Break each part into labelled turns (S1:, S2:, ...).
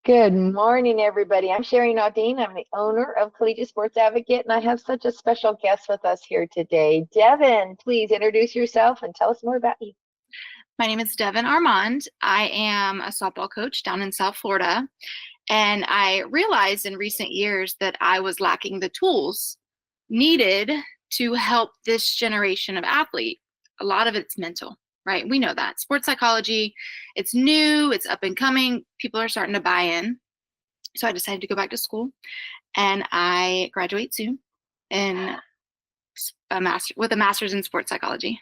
S1: Good morning, everybody. I'm Sherry Naudine. I'm the owner of Collegiate Sports Advocate, and I have such a special guest with us here today. Devin, please introduce yourself and tell us more about you.
S2: My name is Devin Armand. I am a softball coach down in South Florida, and I realized in recent years that I was lacking the tools needed to help this generation of athlete. A lot of it's mental, right? We know that. Sports psychology, it's new, it's up and coming. People are starting to buy in. So I decided to go back to school, and I graduate soon in with a master's in sports psychology.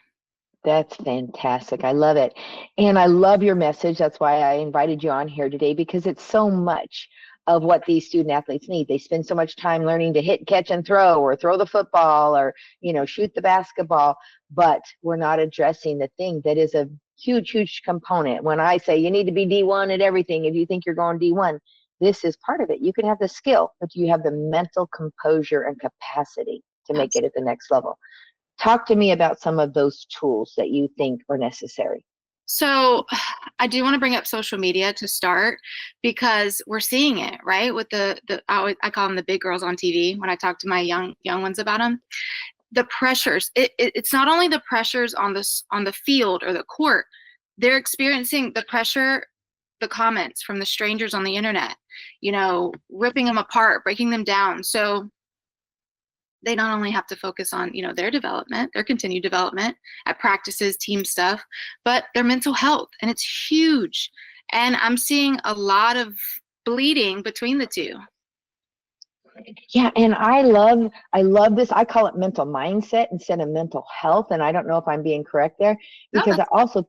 S1: That's fantastic. I love it. And I love your message. That's why I invited you on here today, because it's so much of what these student athletes need. They spend so much time learning to hit, catch, and throw, or throw the football, or, shoot the basketball. But we're not addressing the thing that is a huge, huge component. When I say you need to be D1 at everything, if you think you're going D1, this is part of it. You can have the skill, but you have the mental composure and capacity to make it at the next level. Talk to me about some of those tools that you think are necessary.
S2: So I do want to bring up social media to start, because we're seeing it, right? With I call them the big girls on TV when I talk to my young ones about them. The pressures, it's not only the pressures on the field or the court, they're experiencing the pressure, the comments from the strangers on the internet, ripping them apart, breaking them down. So they not only have to focus on, their development, their continued development at practices, team stuff, but their mental health. And it's huge. And I'm seeing a lot of bleeding between the two.
S1: Yeah, and I love this. I call it mental mindset instead of mental health. And I don't know if I'm being correct there, because I also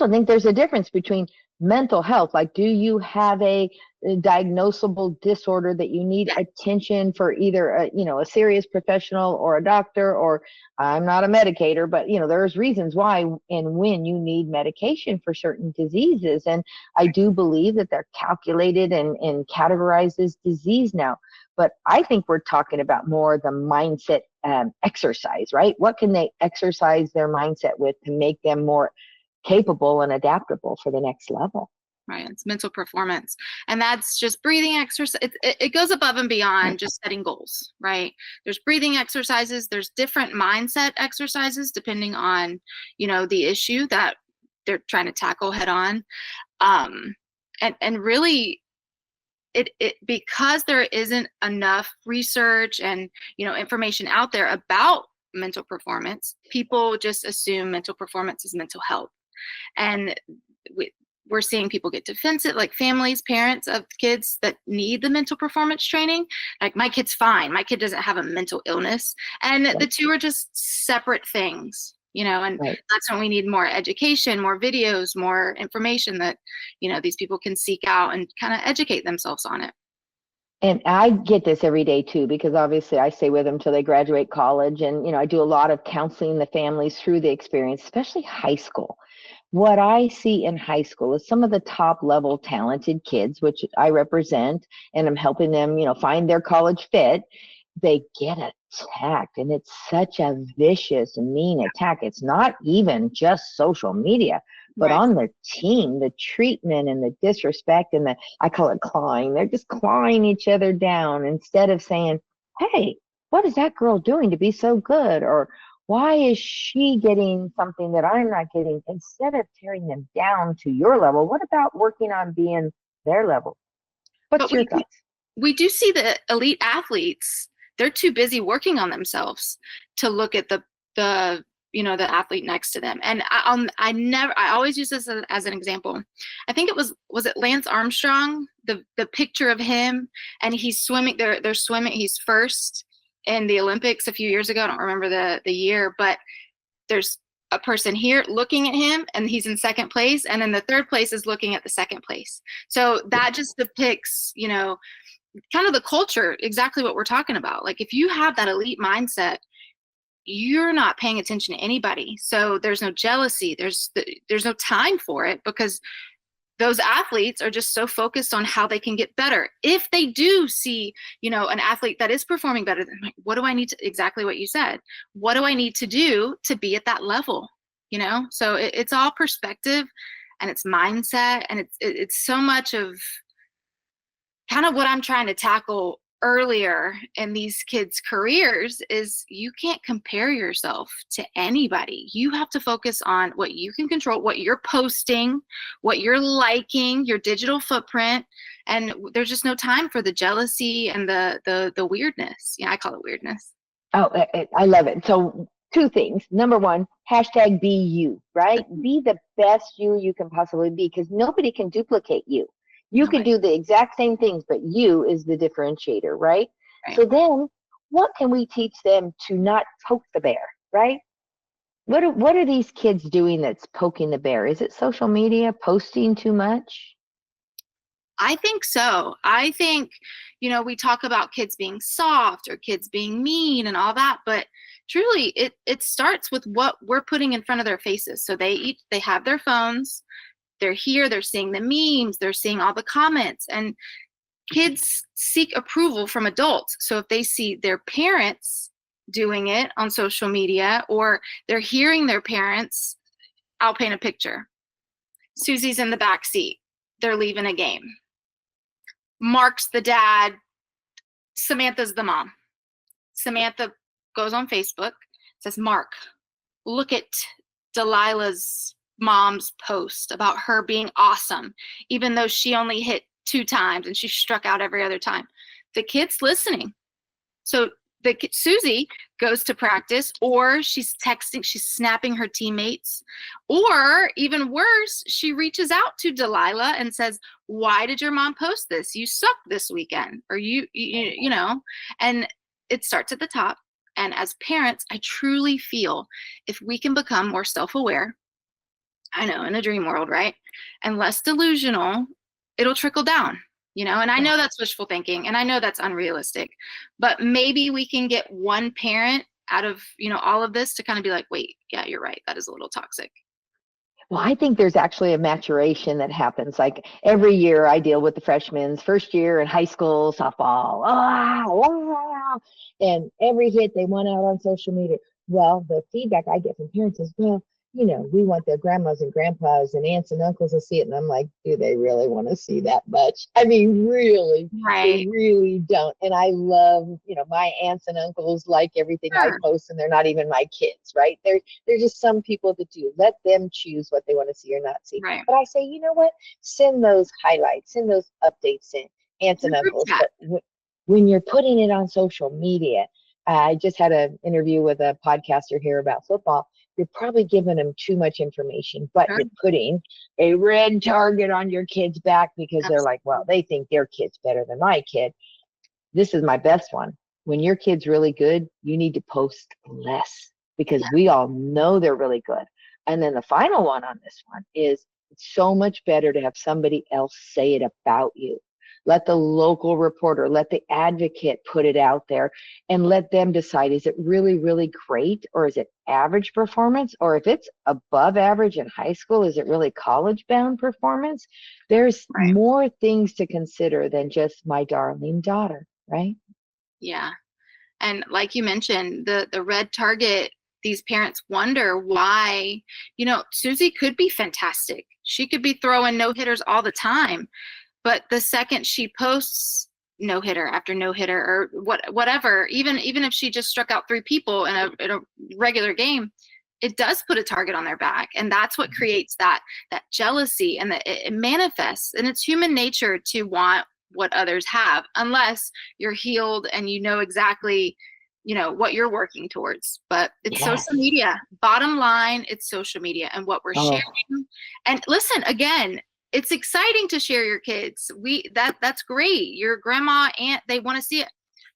S1: think there's a difference between mental health. Like, do you have a diagnosable disorder that you need attention for either a serious professional or a doctor? Or I'm not a medicator, but there's reasons why and when you need medication for certain diseases. And I do believe that they're calculated and categorized as disease now. But I think we're talking about more the mindset exercise, right? What can they exercise their mindset with to make them more capable and adaptable for the next level?
S2: Right. It's mental performance. And that's just breathing exercise. It goes above and beyond just setting goals, right? There's breathing exercises. There's different mindset exercises depending on, the issue that they're trying to tackle head on. And really, it because there isn't enough research and, information out there about mental performance, people just assume mental performance is mental health. And we're seeing people get defensive, like families, parents of kids that need the mental performance training. Like, my kid's fine. My kid doesn't have a mental illness. And the two are just separate things, and that's when we need more education, more videos, more information that, these people can seek out and kind of educate themselves on it.
S1: And I get this every day too, because obviously I stay with them till they graduate college. And, I do a lot of counseling the families through the experience, especially high school. What I see in high school is some of the top level talented kids, which I represent, and I'm helping them, find their college fit. They get attacked, and it's such a vicious, mean attack. It's not even just social media, but on the team, the treatment and the disrespect and I call it clawing. They're just clawing each other down instead of saying, hey, what is that girl doing to be so good? Or why is she getting something that I'm not getting? Instead of tearing them down to your level, what about working on being their level? What's your thoughts?
S2: We do see the elite athletes, they're too busy working on themselves to look at the athlete next to them. And I always use this as an example. I think was it Lance Armstrong, the picture of him, and he's swimming, they're swimming, he's first in the Olympics a few years ago. I don't remember the year, but there's a person here looking at him and he's in second place. And then the third place is looking at the second place. So that just depicts, kind of the culture, exactly what we're talking about. Like, if you have that elite mindset, you're not paying attention to anybody. So there's no jealousy. There's no time for it, because those athletes are just so focused on how they can get better. If they do see, an athlete that is performing better, then like, what do I need to, exactly what you said, what do I need to do to be at that level? So it's all perspective, and it's mindset, and it's so much of kind of what I'm trying to tackle earlier in these kids' careers is you can't compare yourself to anybody. You have to focus on what you can control, what you're posting, what you're liking, your digital footprint. And there's just no time for the jealousy and the weirdness. Yeah, I call it weirdness.
S1: Oh, I love it. So two things. Number one, hashtag be you, right? Be the best you can possibly be, because nobody can duplicate you. You can
S2: Nobody.
S1: do the exact same things, but you is the differentiator, right?
S2: Right.
S1: So then what can we teach them to not poke the bear, right? What are these kids doing that's poking the bear? Is it social media, posting too much?
S2: I think so. I think, we talk about kids being soft or kids being mean and all that, but truly it starts with what we're putting in front of their faces. So they have their phones, they're here, they're seeing the memes, they're seeing all the comments, and kids seek approval from adults. So if they see their parents doing it on social media or they're hearing their parents, I'll paint a picture. Susie's in the back seat. They're leaving a game. Mark's the dad. Samantha's the mom. Samantha goes on Facebook, says, Mark, look at Delilah's mom's post about her being awesome, even though she only hit 2 times and she struck out every other time. The kid's listening. So Susie goes to practice, or she's texting, she's snapping her teammates, or even worse, she reaches out to Delilah and says, why did your mom post this? You suck this weekend, or you know, and it starts at the top. And as parents, I truly feel if we can become more self-aware, I know, in a dream world, right? And less delusional, it'll trickle down. And I know that's wishful thinking, and I know that's unrealistic, but maybe we can get one parent out of, all of this to kind of be like, wait, yeah, you're right. That is a little toxic.
S1: Well, I think there's actually a maturation that happens. Like every year I deal with the freshmen's first year in high school softball. Oh, and every hit they want out on social media. Well, the feedback I get from parents is, well, we want their grandmas and grandpas and aunts and uncles to see it. And I'm like, do they really want to see that much? I mean, really,
S2: Right.
S1: they really don't. And I love, my aunts and uncles like everything I post, and they're not even my kids, right? There's just some people that do. Let them choose what they want to see or not see.
S2: Right.
S1: But I say, you know what? Send those highlights, send those updates in, aunts and uncles. But when you're putting it on social media, I just had an interview with a podcaster here about football. You're probably giving them too much information, but you're putting a red target on your kid's back because they're like, well, they think their kid's better than my kid. This is my best one. When your kid's really good, you need to post less because we all know they're really good. And then the final one on this one is it's so much better to have somebody else say it about you. Let the local reporter, let the advocate put it out there and let them decide, is it really, really great, or is it average performance? Or if it's above average in high school, is it really college-bound performance? There's more things to consider than just my darling daughter, right?
S2: Yeah. And like you mentioned, the red target, these parents wonder why, Susie could be fantastic. She could be throwing no-hitters all the time. But the second she posts no hitter after no hitter or whatever, even if she just struck out 3 people in a regular game, it does put a target on their back, and that's what creates that jealousy, and it manifests. And it's human nature to want what others have, unless you're healed and you know exactly what you're working towards. But it's social media. Bottom line, it's social media and what we're sharing. And listen, again, it's exciting to share your kids. That's great. Your grandma, aunt, they want to see it.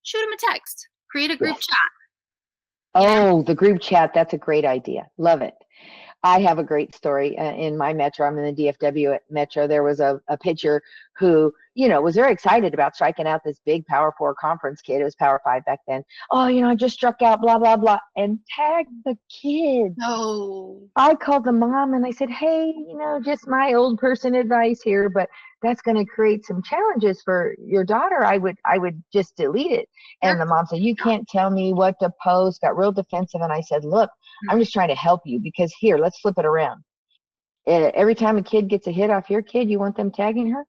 S2: Shoot them a text. Create a group chat.
S1: Oh, the group chat. That's a great idea. Love it. I have a great story in my metro. I'm in the DFW metro. There was a pitcher who, was very excited about striking out this big Power 4 conference kid. It was Power 5 back then. Oh, I just struck out, blah, blah, blah, and tagged the kid.
S2: Oh.
S1: I called the mom and I said, hey, just my old person advice here, but that's going to create some challenges for your daughter. I would just delete it. And the mom said, you can't tell me what to post. Got real defensive. And I said, look, I'm just trying to help you, because here, let's flip it around. Every time a kid gets a hit off your kid, you want them tagging her?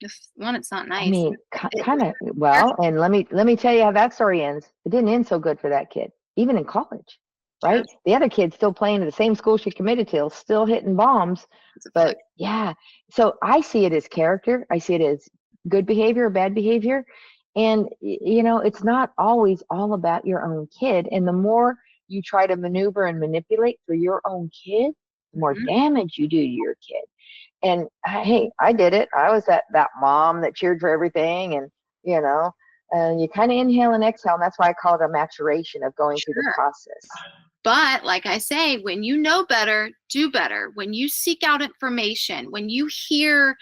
S2: Just one, it's not
S1: I
S2: nice.
S1: mean, kind of, well, and let me tell you how that story ends. It didn't end so good for that kid, even in college,
S2: Sure,
S1: right? The other kid's still playing at the same school she committed to, still hitting bombs.
S2: it's a fluke.
S1: But yeah, so I see it as character. I see it as good behavior or bad behavior. And, it's not always all about your own kid. And the more you try to maneuver and manipulate for your own kid, the more
S2: Mhm.
S1: damage you do to your kid. And hey, I did it. I was that mom that cheered for everything, and you know, and you kind of inhale and exhale, and that's why I call it a maturation of going through the
S2: Sure.
S1: process.
S2: But like I say, when you know better, do better. When you seek out information, when you hear,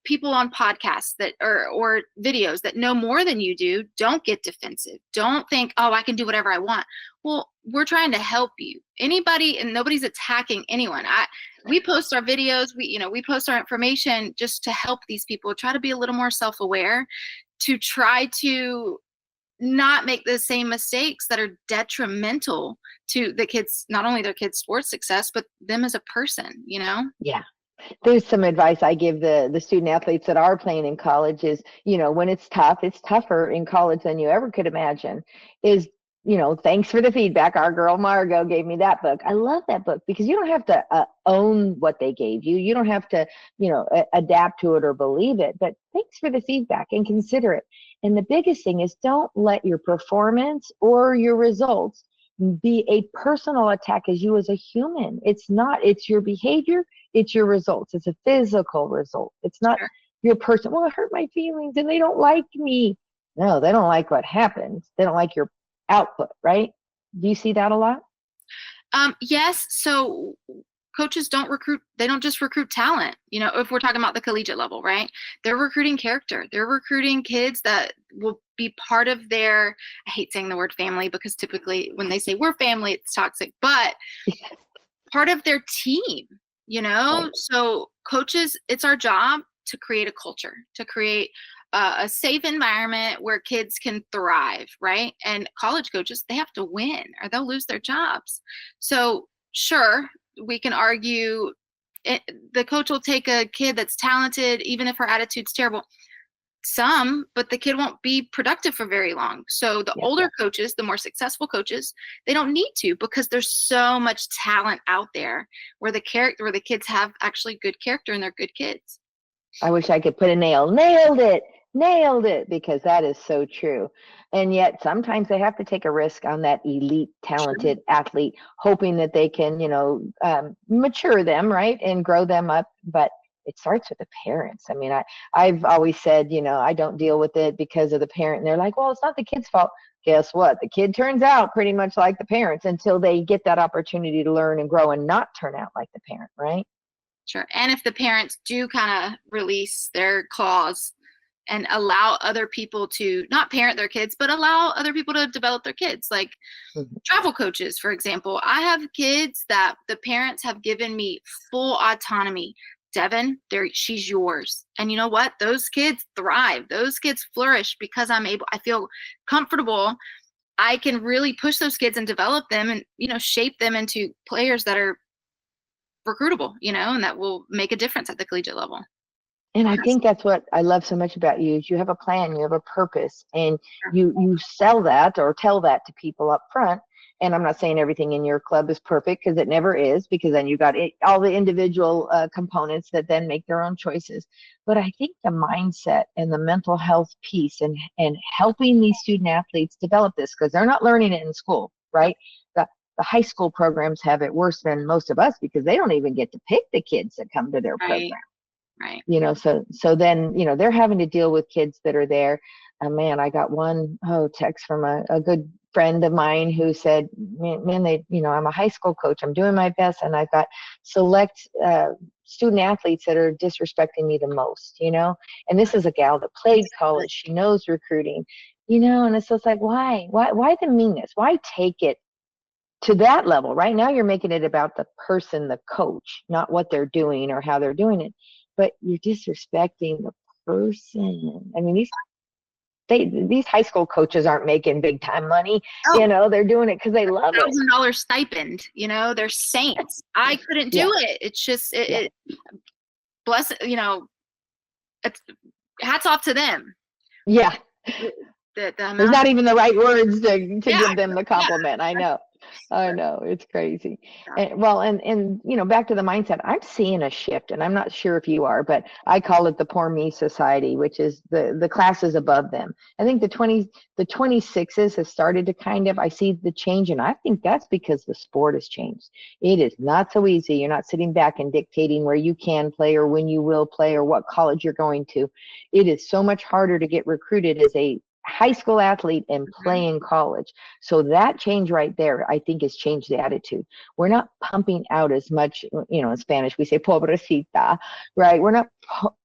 S2: people on podcasts that or videos that know more than you do, don't get defensive. Don't think, oh, I can do whatever I want. Well, we're trying to help you. Anybody, and nobody's attacking anyone. We post our videos, we post our information just to help these people try to be a little more self-aware, to try to not make the same mistakes that are detrimental to the kids, not only their kids' sports success, but them as a person.
S1: Yeah. There's some advice I give the student athletes that are playing in college is, when it's tough, it's tougher in college than you ever could imagine. Is, thanks for the feedback. Our girl Margot gave me that book. I love that book because you don't have to own what they gave you. You don't have to, adapt to it or believe it, but thanks for the feedback and consider it. And the biggest thing is don't let your performance or your results be a personal attack as you as a human. It's not, it's your behavior, it's your results. It's a physical result. It's not
S2: Sure.
S1: your person. Well, it hurt my feelings and they don't like me. No, they don't like what happens. They don't like your output, right? Do you see that a lot?
S2: Yes. So coaches don't recruit, they don't just recruit talent, if we're talking about the collegiate level, right? They're recruiting character. They're recruiting kids that will be part of their, I hate saying the word family because typically when they say we're family, it's toxic, but part of their team.
S1: Right.
S2: So coaches, it's our job to create a culture, to create a safe environment where kids can thrive, right? And college coaches, they have to win or they'll lose their jobs. So sure, we can argue the coach will take a kid that's talented, even if her attitude's terrible, but the kid won't be productive for very long. So the
S1: Yeah.
S2: older coaches, the more successful coaches, they don't need to because there's so much talent out there where the kids have actually good character and they're good kids.
S1: I wish I could put a nailed it, because that is so true. And yet sometimes they have to take a risk on that elite, talented athlete, hoping that they can, mature them, right, and grow them up. But it starts with the parents. I mean, I've always said, I don't deal with it because of the parent. And they're like, well, it's not the kid's fault. Guess what? The kid turns out pretty much like the parents until they get that opportunity to learn and grow and not turn out like the parent, right?
S2: Sure. And if the parents do kind of release their claws and allow other people to not parent their kids, but allow other people to develop their kids, like travel coaches, for example. I have kids that the parents have given me full autonomy. Devin, she's yours. And you know what? Those kids thrive. Those kids flourish because I feel comfortable. I can really push those kids and develop them and, shape them into players that are recruitable, and that will make a difference at the collegiate level.
S1: And I think that's what I love so much about you is you have a plan, you have a purpose, and you sell that or tell that to people up front. And I'm not saying everything in your club is perfect because it never is, because then you got all the individual components that then make their own choices. But I think the mindset and the mental health piece and helping these student athletes develop this, because they're not learning it in school, right? The high school programs have it worse than most of us because they don't even get to pick the kids that come to their program.
S2: Right.
S1: So then, they're having to deal with kids that are there. Man, I got one text from a good friend of mine who said, man, I'm a high school coach. I'm doing my best. And I've got select student athletes that are disrespecting me the most, and this is a gal that played college. She knows recruiting, and it's just like, why the meanness? Why take it to that level? Right now you're making it about the person, the coach, not what they're doing or how they're doing it, but you're disrespecting the person. I mean, these high school coaches aren't making big time money. They're doing it because they love it.
S2: $1,000 stipend, they're saints. I couldn't do it. It's just it bless it's hats off to them.
S1: Yeah.
S2: The
S1: There's
S2: amount
S1: not
S2: of,
S1: even the right words to
S2: yeah,
S1: give them the
S2: yeah,
S1: compliment. I know. I know. It's crazy.
S2: yeah.
S1: And well, and back to the mindset, I'm seeing a shift, and I'm not sure if you are, but I call it the poor me society, which is the classes above them. I think the 26s has started to kind of, I see the change, and I think that's because the sport has changed. It is not so easy. You're not sitting back and dictating where you can play or when you will play or what college you're going to. It is so much harder to get recruited as a high school athlete and
S2: Mhm.
S1: play in college. So that change right there, I think, has changed the attitude. We're not pumping out as much, in Spanish, we say pobrecita, right? We're not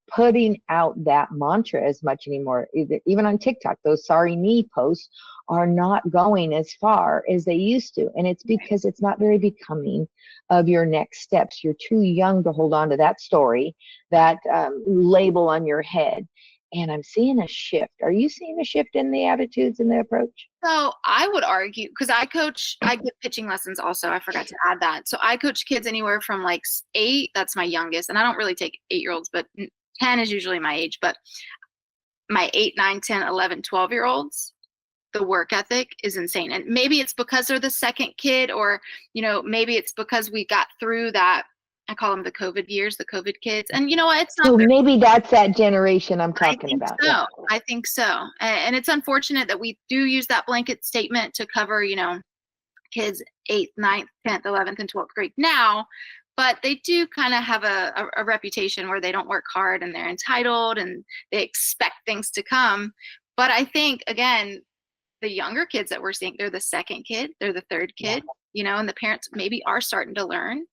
S1: putting out that mantra as much anymore. Even on TikTok, those sorry me posts are not going as far as they used to. And it's because it's not very becoming of your next steps. You're too young to hold on to that story, that label on your head. And I'm seeing a shift. Are you seeing a shift in the attitudes and the approach?
S2: So I would argue, because I give pitching lessons also. I forgot to add that. So I coach kids anywhere from like 8, that's my youngest, and I don't really take 8-year-olds, but 10 is usually my age. But my 8, 9, 10, 11, 12-year-olds, the work ethic is insane. And maybe it's because they're the second kid, or, maybe it's because we got through that. I call them the COVID years, the COVID kids. And you know what? It's not
S1: So
S2: their,
S1: maybe that's that generation I'm
S2: I
S1: talking
S2: think
S1: about. Yeah.
S2: so. I think so. And it's unfortunate that we do use that blanket statement to cover, kids 8th, 9th, 10th, 11th, and 12th grade now, but they do kind of have a reputation where they don't work hard and they're entitled and they expect things to come. But I think, again, the younger kids that we're seeing, they're the second kid, they're the third
S1: Yeah.
S2: kid, and the parents maybe are starting to learn,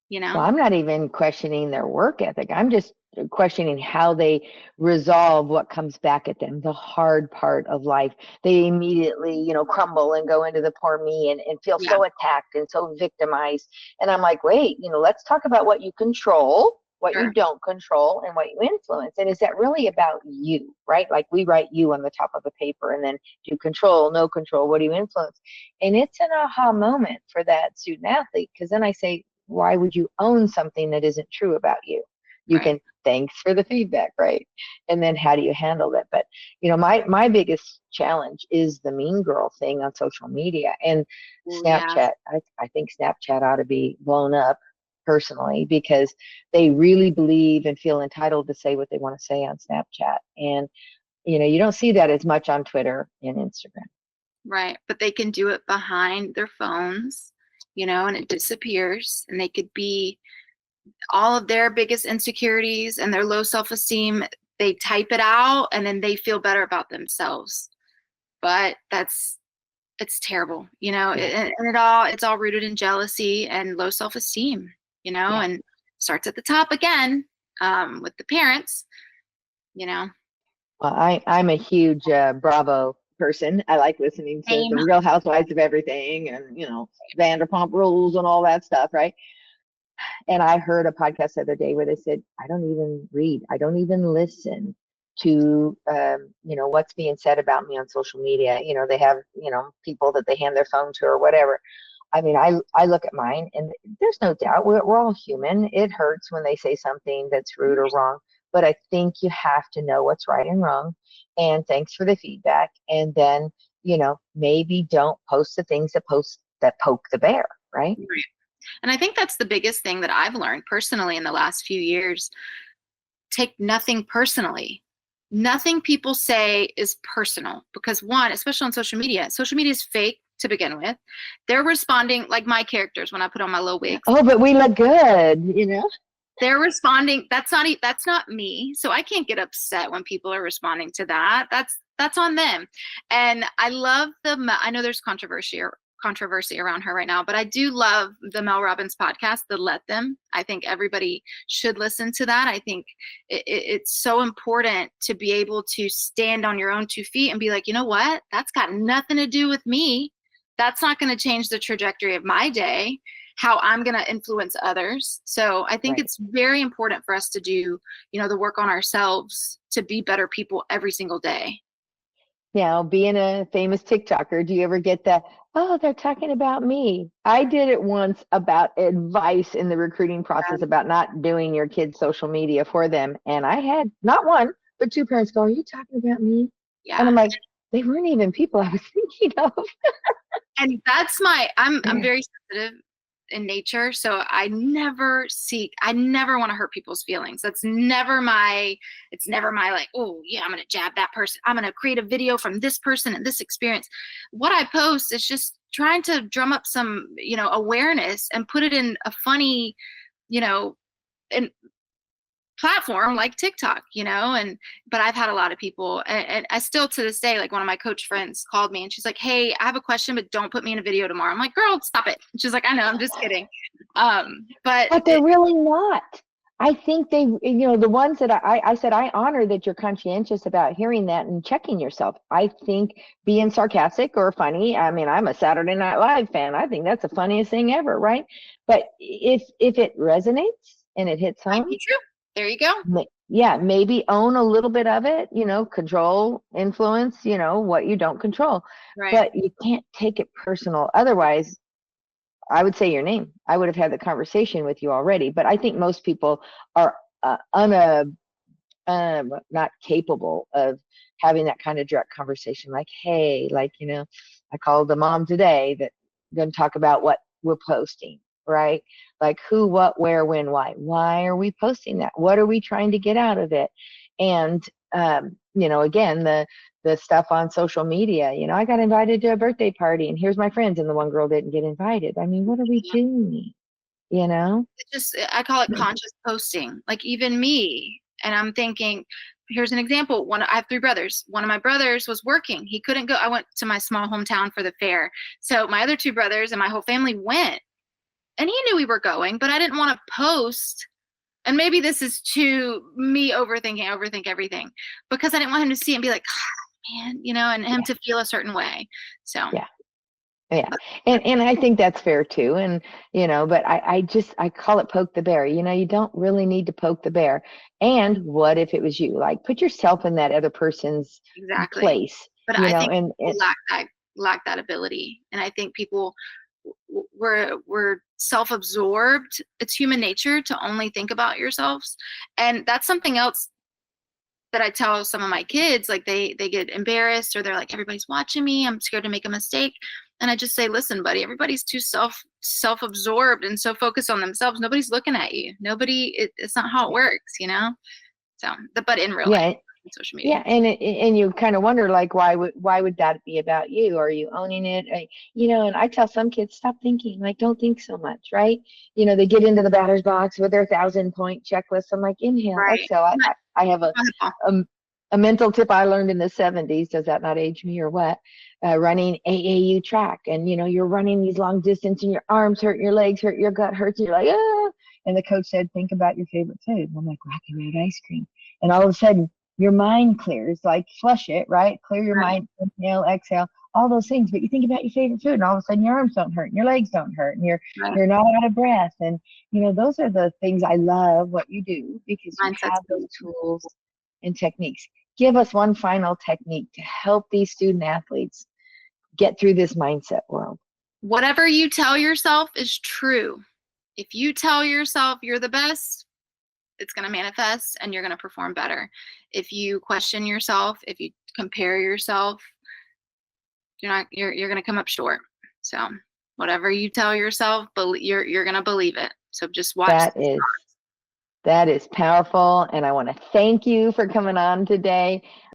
S2: you
S1: Well,
S2: know?
S1: I'm not even questioning their work ethic. I'm just questioning how they resolve what comes back at them, the hard part of life. They immediately, crumble and go into the poor me and feel
S2: Yeah,
S1: so attacked and so victimized. And I'm like, wait, let's talk about what you control, what you
S2: sure.
S1: don't control, and what you influence. And is that really about you, right? Like we write you on the top of a paper and then do control, no control, what do you influence? And it's an aha moment for that student athlete, because then I say, why would you own something that isn't true about you? You
S2: Right.
S1: can, thanks for the feedback, right? And then how do you handle it? But my biggest challenge is the mean girl thing on social media and
S2: Oh, yeah.
S1: Snapchat. I think Snapchat ought to be blown up personally, because they really believe and feel entitled to say what they want to say on Snapchat. And you don't see that as much on Twitter and Instagram.
S2: Right. But they can do it behind their phones, and it disappears, and they could be all of their biggest insecurities and their low self-esteem. They type it out and then they feel better about themselves. But it's terrible,
S1: Yeah.
S2: and it's all rooted in jealousy and low self-esteem,
S1: Yeah.
S2: and starts at the top again, with the parents, you know.
S1: Well, I'm a huge Bravo person. I like listening to
S2: Same.
S1: the Real Housewives of everything, and Vanderpump Rules and all that stuff, right? And I heard a podcast the other day where they said, I don't even read, I don't even listen to what's being said about me on social media. They have people that they hand their phone to or whatever. I mean, I look at mine, and there's no doubt we're all human. It hurts when they say something that's rude or wrong, but I think you have to know what's right and wrong. And thanks for the feedback. And then, maybe don't post the things that poke the bear, right?
S2: Right. And I think that's the biggest thing that I've learned personally in the last few years. Take nothing personally. Nothing people say is personal, because one, especially on social media is fake to begin with. They're responding like my characters when I put on my low wigs.
S1: Oh, but we look good,
S2: They're responding. That's not me. So I can't get upset when people are responding to that. That's on them. And I love I know there's controversy around her right now, but I do love the Mel Robbins podcast, the Let Them. I think everybody should listen to that. I think it's so important to be able to stand on your own 2 feet and be like, you know what? That's got nothing to do with me. That's not going to change the trajectory of my day, how I'm going to influence others. So I think
S1: Right.
S2: it's very important for us to do, the work on ourselves to be better people every single day.
S1: Being a famous TikToker, do you ever get the, oh, they're talking about me. I did it once about advice in the recruiting process about not doing your kids' social media for them. And I had not one, but two parents go, are you talking about me? And I'm
S2: Yeah.
S1: like, they weren't even people I was thinking of.
S2: And that's I'm very sensitive in nature, so I never want to hurt people's feelings. It's never my like, oh yeah, I'm gonna jab that person, I'm gonna create a video from this person and this experience. What I post is just trying to drum up some, awareness and put it in a funny, you know and platform like TikTok, but I've had a lot of people, and I still to this day, like one of my coach friends called me and she's like, hey, I have a question, but don't put me in a video tomorrow. I'm like, girl, stop it. She's like, I know, I'm just kidding.
S1: But they're really not. I think they, the ones that I said, I honor that you're conscientious about hearing that and checking yourself. I think being sarcastic or funny, I mean, I'm a Saturday Night Live fan. I think that's the funniest thing ever, right? But if it resonates and it hits
S2: might
S1: home,
S2: be true. There you go.
S1: yeah, maybe own a little bit of it, control, influence, what you don't control.
S2: Right.
S1: But you can't take it personal. Otherwise, I would say your name. I would have had the conversation with you already. But I think most people are not capable of having that kind of direct conversation. Like, hey, like, I called the mom today that going to talk about what we're posting, right? Like who, what, where, when, why. Why are we posting that? What are we trying to get out of it? And again, the stuff on social media, I got invited to a birthday party and here's my friends and the one girl didn't get invited. I mean, what are we doing?
S2: I call it conscious posting. Like even me, and I'm thinking, here's an example. I have three brothers. One of my brothers was working. He couldn't go. I went to my small hometown for the fair. So my other two brothers and my whole family went. And he knew we were going, but I didn't want to post. And maybe this is to me overthink everything, because I didn't want him to see it and be like, oh, man, and him to feel a certain way. So
S1: yeah. And I think that's fair too. And, but I call it poke the bear. You don't really need to poke the bear. And what if it was you? Like put yourself in that other person's place.
S2: But I think people lack that ability. And I think people we're self-absorbed. It's human nature to only think about yourselves. And that's something else that I tell some of my kids, like they get embarrassed or they're like, everybody's watching me, I'm scared to make a mistake. And I just say, listen, buddy, everybody's too self-absorbed and so focused on themselves. Nobody's looking at you. It's not how it works, So, but in real life, in social media.
S1: Yeah, and you kind of wonder, like, why would that be about you? Are you owning it? And I tell some kids, stop thinking. Like, don't think so much, right? They get into the batter's box with their 1,000-point checklist. I'm like, inhale, exhale. I have a mental tip I learned in the 70s. Does that not age me or what? Running AAU track, and you're running these long distance, and your arms hurt, your legs hurt, your gut hurts, and you're like, ah. And the coach said, think about your favorite food. And I'm like, Rocky Road ice cream. And all of a sudden, your mind clears, like flush it, right? Clear your mind, inhale, exhale, all those things. But you think about your favorite food, and all of a sudden your arms don't hurt, and your legs don't hurt, and you're not out of breath. And those are the things I love what you do, because you have those tools and techniques. Give us one final technique to help these student athletes get through this mindset world.
S2: Whatever you tell yourself is true. If you tell yourself you're the best, it's going to manifest and you're going to perform better. If you question yourself, if you compare yourself, you're going to come up short. So whatever you tell yourself, you're going to believe it. So just watch.
S1: That is powerful. And I want to thank you for coming on today.